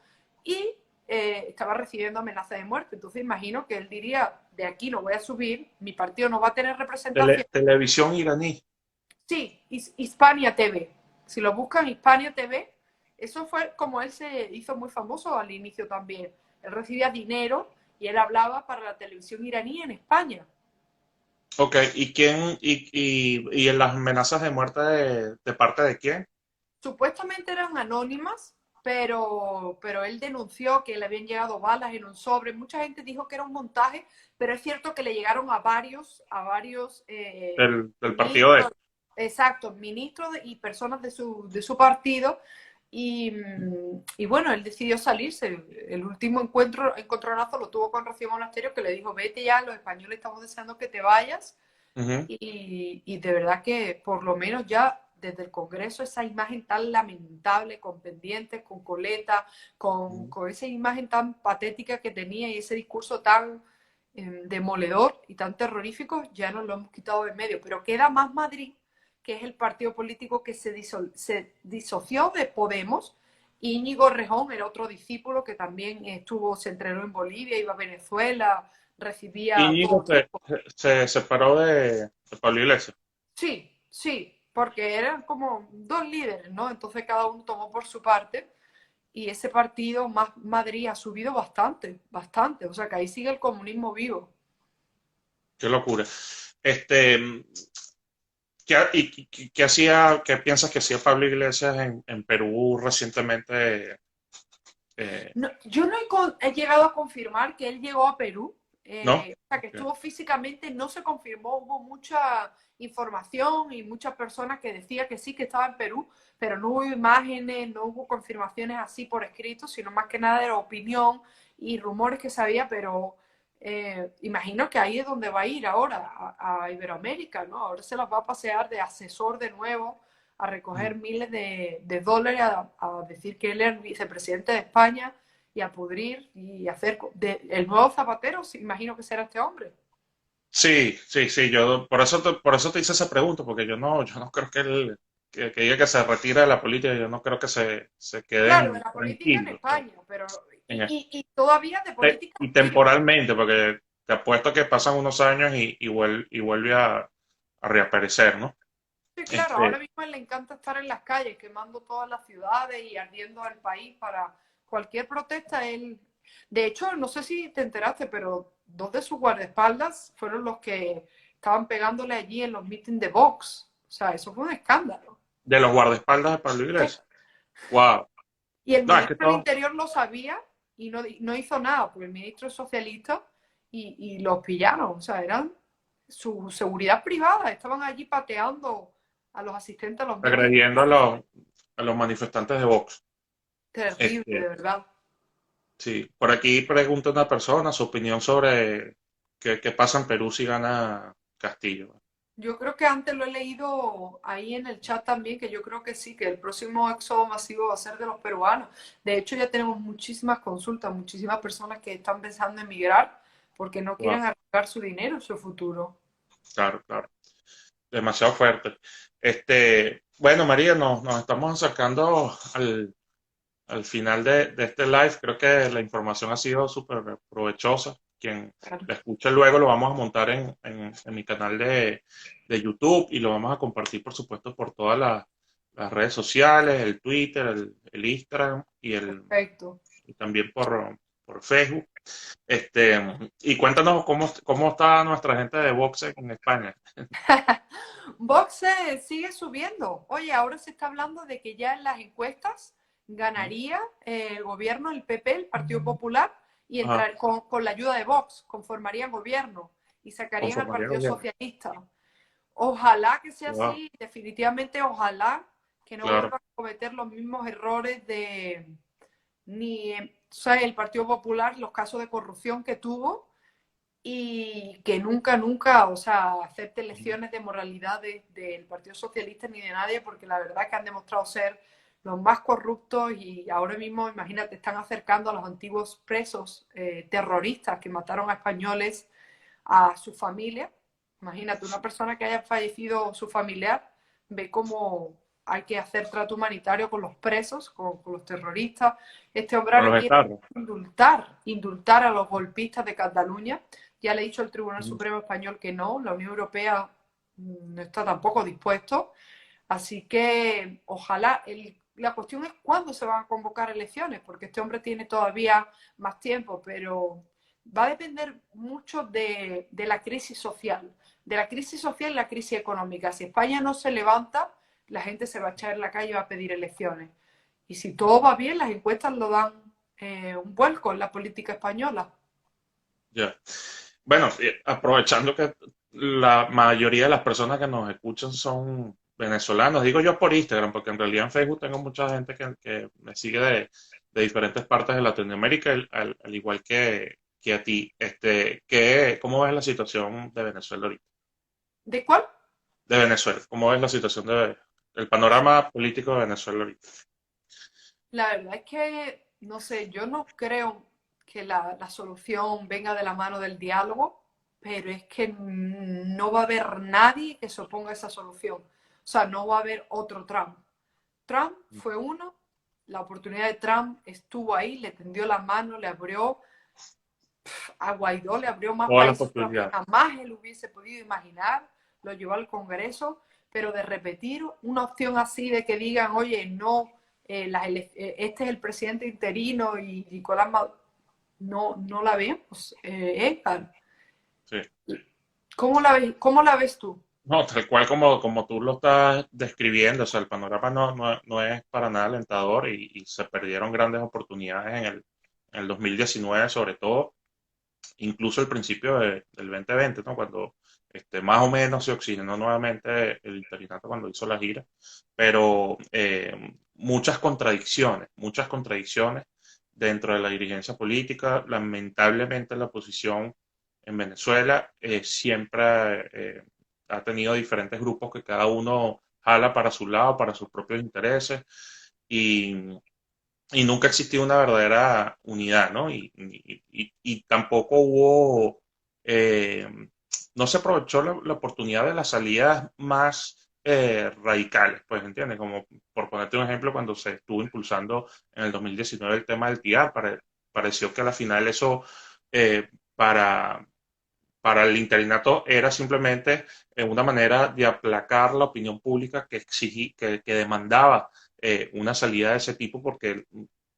y estaba recibiendo amenazas de muerte. Entonces imagino que él diría, de aquí no voy a subir, mi partido no va a tener representación. Televisión iraní. Sí, Hispania TV. Si lo buscan, Hispania TV, eso fue como él se hizo muy famoso al inicio también. Él recibía dinero y él hablaba para la televisión iraní en España. Ok, ¿y quién, y en las amenazas de muerte de parte de quién? Supuestamente eran anónimas, pero él denunció que le habían llegado balas en un sobre. Mucha gente dijo que era un montaje, pero es cierto que le llegaron a varios Del partido de... ministros, exacto, ministros y personas de su partido. Y bueno, él decidió salirse. El último encontronazo lo tuvo con Rocío Monasterio, que le dijo, vete ya, los españoles estamos deseando que te vayas. Ujú. Y de verdad que por lo menos ya desde el Congreso esa imagen tan lamentable, con pendientes, con coleta, con esa imagen tan patética que tenía y ese discurso tan demoledor y tan terrorífico, ya nos lo hemos quitado de medio. Pero queda Más Madrid, que es el partido político que se disoció de Podemos. Íñigo Rejón era otro discípulo que también se entrenó en Bolivia, iba a Venezuela, recibía Íñigo todo tipo. se separó de Pablo Iglesias. Sí, sí, porque eran como dos líderes, ¿no? Entonces cada uno tomó por su parte y ese partido Más Madrid ha subido bastante, bastante. O sea que ahí sigue el comunismo vivo. Qué locura. Este, ¿qué hacía, qué piensas que hacía Pablo Iglesias en Perú recientemente? Eh, No, yo no he llegado a confirmar que él llegó a Perú, ¿No? o sea que Ok. estuvo físicamente, no se confirmó, hubo mucha información y muchas personas que decían que sí, que estaba en Perú, pero no hubo imágenes, no hubo confirmaciones así por escrito, sino más que nada de la opinión y rumores que sabía, pero imagino que ahí es donde va a ir ahora, a Iberoamérica, ¿no? Ahora se las va a pasear de asesor de nuevo a recoger miles de dólares, a decir que él es el vicepresidente de España y a pudrir y hacer el nuevo Zapatero, imagino que será este hombre. Sí, sí, sí, yo por eso te hice esa pregunta, porque yo no creo que él, que diga que se retira de la política, yo no creo que se Claro, de queden la política en tranquilos España, pero en eso. y todavía de política Y activa. temporalmente, porque te apuesto que pasan unos años y vuelve a reaparecer, ¿no? Sí, claro, ahora Este, mismo a él le encanta estar en las calles, quemando todas las ciudades y ardiendo el país para cualquier protesta. Él, de hecho, no sé si te enteraste, pero dos de sus guardaespaldas fueron los que estaban pegándole allí en los mítines de Vox. O sea, eso fue un escándalo. de los guardaespaldas de Pablo Sí. Iglesias. Wow. Y el No, es que ministro del todo, Interior lo sabía y no hizo nada, porque el ministro es socialista y los pillaron. O sea, eran su seguridad privada, estaban allí pateando a los asistentes a los mítines. agrediendo a los manifestantes de Vox. Terrible, de Este, verdad. sí, por aquí pregunta una persona su opinión sobre qué pasa en Perú si gana Castillo. Yo creo que antes lo he leído ahí en el chat también, que yo creo que sí, que el próximo éxodo masivo va a ser de los peruanos. De hecho, ya tenemos muchísimas consultas, muchísimas personas que están pensando en emigrar porque no quieren Wow, arriesgar su dinero, su futuro. claro, claro. Demasiado fuerte. Bueno, María, nos estamos acercando al final de este live. Creo que la información ha sido súper provechosa. Quien Claro. la escuche luego lo vamos a montar en mi canal de YouTube y lo vamos a compartir, por supuesto, por todas las redes sociales, el Twitter, el Instagram Perfecto. y también por Facebook. Y cuéntanos cómo está nuestra gente de boxe en España. Vox sigue subiendo. Oye, ahora se está hablando de que ya en las encuestas ganaría el gobierno, el PP, el Partido Popular, y Ajá, entrar con la ayuda de Vox, conformarían gobierno y sacarían al conformaría Partido gobierno. Socialista. Ojalá que sea Wow, así, definitivamente ojalá que no claro. vuelvan a cometer los mismos errores ni o sea, el Partido Popular, los casos de corrupción que tuvo y que nunca, nunca, o sea, acepte lecciones de moralidad del Partido Socialista ni de nadie, porque la verdad es que han demostrado ser los más corruptos y ahora mismo, imagínate, están acercando a los antiguos presos terroristas que mataron a españoles a su familia. Imagínate, una persona que haya fallecido su familiar, ve cómo hay que hacer trato humanitario con los presos, con los terroristas. Este hombre con ahora los quiere estados. indultar a los golpistas de Cataluña. Ya le ha dicho el Tribunal Supremo Español que no, la Unión Europea no está tampoco dispuesto. Así que ojalá, la cuestión es cuándo se van a convocar elecciones, porque este hombre tiene todavía más tiempo, pero va a depender mucho de la crisis social, de la crisis social y la crisis económica. Si España no se levanta, la gente se va a echar en la calle y va a pedir elecciones. Y si todo va bien, las encuestas lo dan un vuelco en la política española. Ya. Bueno, aprovechando que la mayoría de las personas que nos escuchan son venezolanos, digo yo por Instagram, porque en realidad en Facebook tengo mucha gente que me sigue de diferentes partes de Latinoamérica, al igual que a ti. ¿Cómo ves la situación de Venezuela ahorita? ¿De cuál? De Venezuela, ¿cómo ves la situación el panorama político de Venezuela ahorita? La verdad es que, no sé, yo no creo que la solución venga de la mano del diálogo, pero es que no va a haber nadie que se oponga a esa solución. O sea, no va a haber otro Trump. Trump fue uno, la oportunidad de Trump estuvo ahí, le tendió la mano, le abrió a Guaidó, le abrió más Todas las países de los que posibilidades. jamás él hubiese podido imaginar, lo llevó al Congreso, pero de repetir una opción así de que digan, oye, no, este es el presidente interino y Nicolás Maduro, no, no la vemos. Edgar, Sí. ¿cómo la ves tú? No, tal cual como tú lo estás describiendo, o sea, el panorama no es para nada alentador y se perdieron grandes oportunidades en el 2019 sobre todo, incluso el principio del 2020, ¿no? Cuando más o menos se oxigenó nuevamente el interinato cuando hizo la gira, pero muchas contradicciones dentro de la dirigencia política. Lamentablemente la oposición en Venezuela siempre ha tenido diferentes grupos que cada uno jala para su lado, para sus propios intereses y y nunca existió una verdadera unidad, ¿no? Y tampoco hubo, eh, no se aprovechó la oportunidad de las salidas más radicales, pues, ¿entiendes? Como por ponerte un ejemplo, cuando se estuvo impulsando en el 2019 el tema del TIAR, pareció que a la final eso para, para el interinato era simplemente una manera de aplacar la opinión pública que demandaba una salida de ese tipo, porque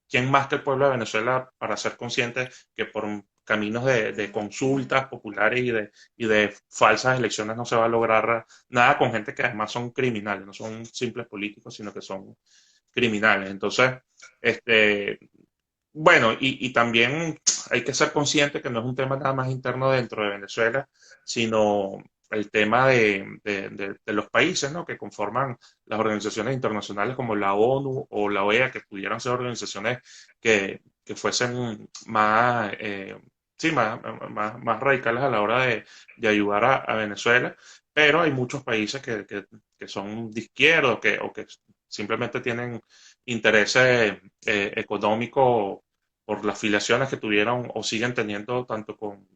¿quién más que el pueblo de Venezuela para ser consciente que por caminos de consultas populares y de falsas elecciones no se va a lograr nada con gente que además son criminales, no son simples políticos, sino que son criminales? Entonces, este, bueno, y también hay que ser consciente que no es un tema nada más interno dentro de Venezuela, sino el tema de los países, ¿no? Que conforman las organizaciones internacionales como la ONU o la OEA, que pudieran ser organizaciones que fuesen más, sí, más radicales a la hora de ayudar a Venezuela, pero hay muchos países que son de izquierda o que simplemente tienen intereses económicos por las filiaciones que tuvieron o siguen teniendo tanto con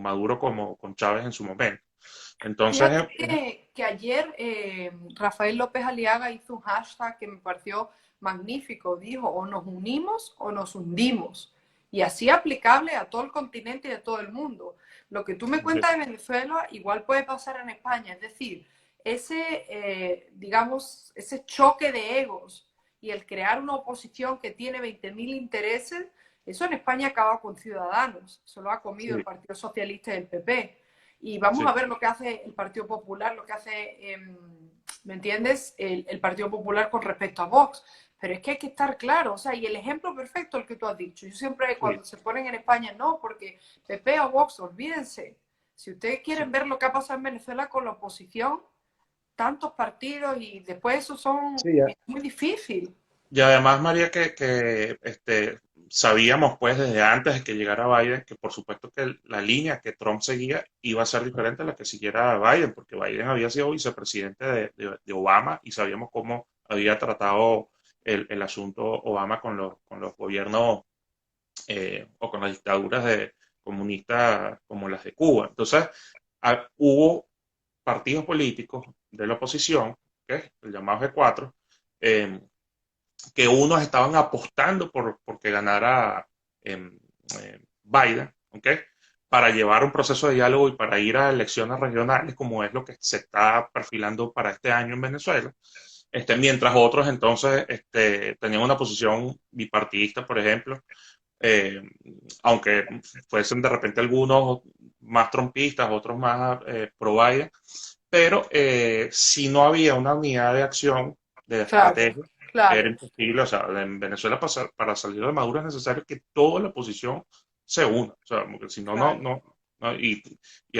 Maduro como con Chávez en su momento. Entonces, Fíjate que ayer Rafael López Aliaga hizo un hashtag que me pareció magnífico. Dijo, o nos unimos o nos hundimos. Y así aplicable a todo el continente y a todo el mundo. Lo que tú me cuentas de Venezuela igual puede pasar en España. Es decir, digamos, ese choque de egos y el crear una oposición que tiene 20.000 intereses, eso en España acaba con Ciudadanos. Eso lo ha comido el sí, Partido Socialista y el PP. Y vamos a sí, ver lo que hace el Partido Popular, lo que hace, ¿me entiendes? El Partido Popular con respecto a Vox. Pero es que hay que estar claro, o sea, y el ejemplo perfecto el que tú has dicho. Yo siempre sí, cuando se ponen en España, no, porque PP o Vox, olvídense. Si ustedes quieren sí. ver lo que ha pasado en Venezuela con la oposición, tantos partidos y después eso son, Sí, es muy difícil. y además, María, sabíamos pues desde antes de que llegara Biden que por supuesto que la línea que Trump seguía iba a ser diferente a la que siguiera Biden, porque Biden había sido vicepresidente de Obama y sabíamos cómo había tratado el asunto Obama con los gobiernos o con las dictaduras comunistas como las de Cuba. Entonces, hubo partidos políticos de la oposición, ¿okay? El llamado G4, eh, que unos estaban apostando porque ganara Biden, ¿okay? Para llevar un proceso de diálogo y para ir a elecciones regionales, como es lo que se está perfilando para este año en Venezuela. Mientras otros entonces tenían una posición bipartidista, por ejemplo, eh, aunque fuesen de repente algunos más trompistas, otros más pro Biden, pero si no había una unidad de acción, de Claro, estrategia, era claro. imposible. O sea, en Venezuela para salir de Maduro es necesario que toda la oposición se una. O sea, porque si no, Claro. no, y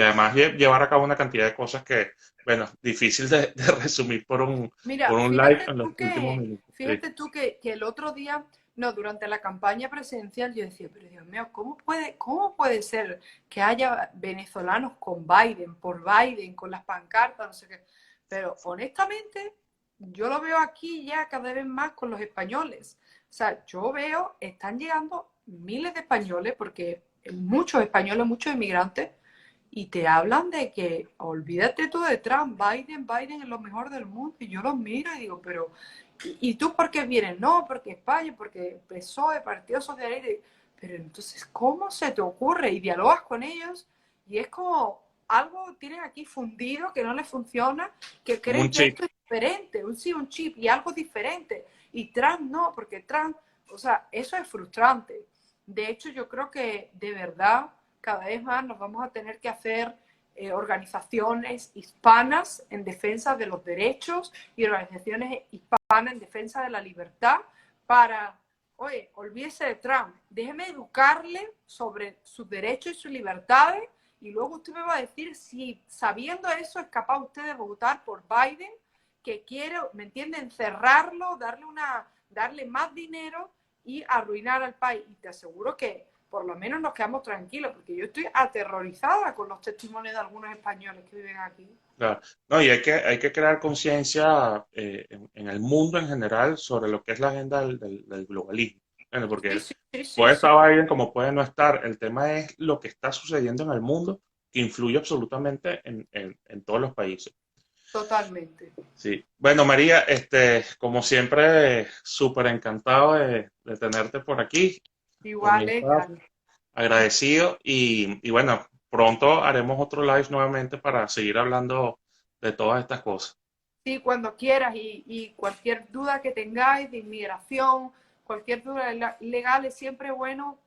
además llevar a cabo una cantidad de cosas que, bueno, difícil de resumir por Mira, un live fíjate en los tú últimos que, minutos. Sí. fíjate tú que el otro día, no, durante la campaña presidencial, yo decía, pero Dios mío, cómo puede ser que haya venezolanos con Biden, por Biden, con las pancartas, no sé qué? Pero honestamente, yo lo veo aquí ya cada vez más con los españoles. O sea, yo veo, están llegando miles de españoles, porque muchos españoles, muchos inmigrantes, y te hablan de que olvídate tú de Trump, Biden es lo mejor del mundo. Y yo los miro y digo, pero, ¿y tú por qué vienes? No, porque España, porque PSOE, Partido Socialista. Pero entonces, ¿cómo se te ocurre? Y dialogas con ellos y es como algo tienen aquí fundido que no les funciona, que Como creen un que chip. esto es diferente, sí, un chip y algo diferente. Y Trump no, porque Trump, o sea, eso es frustrante. De hecho, yo creo que de verdad cada vez más nos vamos a tener que hacer organizaciones hispanas en defensa de los derechos y organizaciones hispanas en defensa de la libertad para, oye, olvídese de Trump, déjeme educarle sobre sus derechos y sus libertades y luego usted me va a decir si sabiendo eso es capaz usted de votar por Biden, que quiere, ¿me entiende?, encerrarlo, darle más dinero y arruinar al país. Y te aseguro que por lo menos nos quedamos tranquilos, porque yo estoy aterrorizada con los testimonios de algunos españoles que viven aquí. Claro. No, y hay que crear conciencia en el mundo en general sobre lo que es la agenda del globalismo. Bueno, Sí, porque sí, sí, sí, puede sí, estar Biden como puede no estar. El tema es lo que está sucediendo en el mundo que influye absolutamente en todos los países. totalmente. Sí. Bueno, María, como siempre, súper encantado de tenerte por aquí. Por mi Igual, parte, agradecido y bueno, pronto haremos otro live nuevamente para seguir hablando de todas estas cosas. sí, cuando quieras y cualquier duda que tengáis de inmigración, cualquier duda legal es siempre bueno,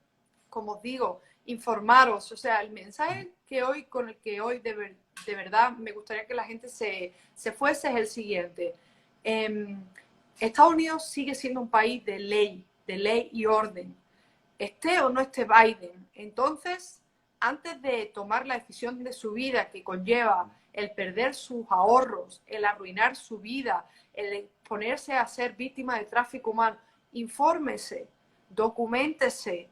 como os digo, informaros. O sea, el mensaje que hoy, con el que hoy de verdad me gustaría que la gente se fuese es el siguiente. Eh, Estados Unidos sigue siendo un país de ley y orden, esté o no esté Biden. Entonces, antes de tomar la decisión de su vida que conlleva el perder sus ahorros, el arruinar su vida, el ponerse a ser víctima de tráfico humano, infórmese, documentese,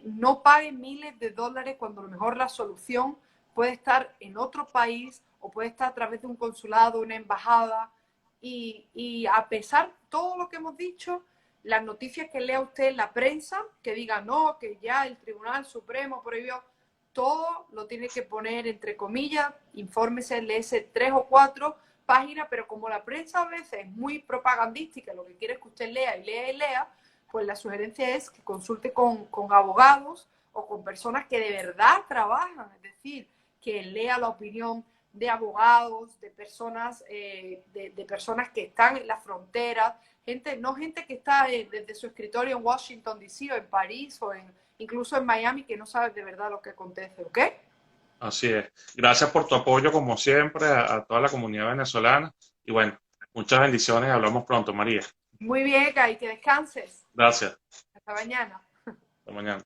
no pague miles de dólares cuando a lo mejor la solución puede estar en otro país o puede estar a través de un consulado, una embajada. Y a pesar de todo lo que hemos dicho, las noticias que lea usted en la prensa, que diga no, que ya el Tribunal Supremo prohibió, todo lo tiene que poner entre comillas, infórmese, léese 3 o 4 páginas, pero como la prensa a veces es muy propagandística, lo que quiere es que usted lea y lea y lea, pues la sugerencia es que consulte con abogados o con personas que de verdad trabajan, es decir, que lea la opinión de abogados, de personas, de personas que están en la frontera, gente, no gente que está desde su escritorio en Washington, D.C. o en París o incluso en Miami, que no sabe de verdad lo que acontece, ¿ok? Así es. Gracias por tu apoyo, como siempre, a toda la comunidad venezolana. Y bueno, muchas bendiciones. Hablamos pronto, María. Muy bien, Kai, que descanses. Gracias. Hasta mañana. Hasta mañana.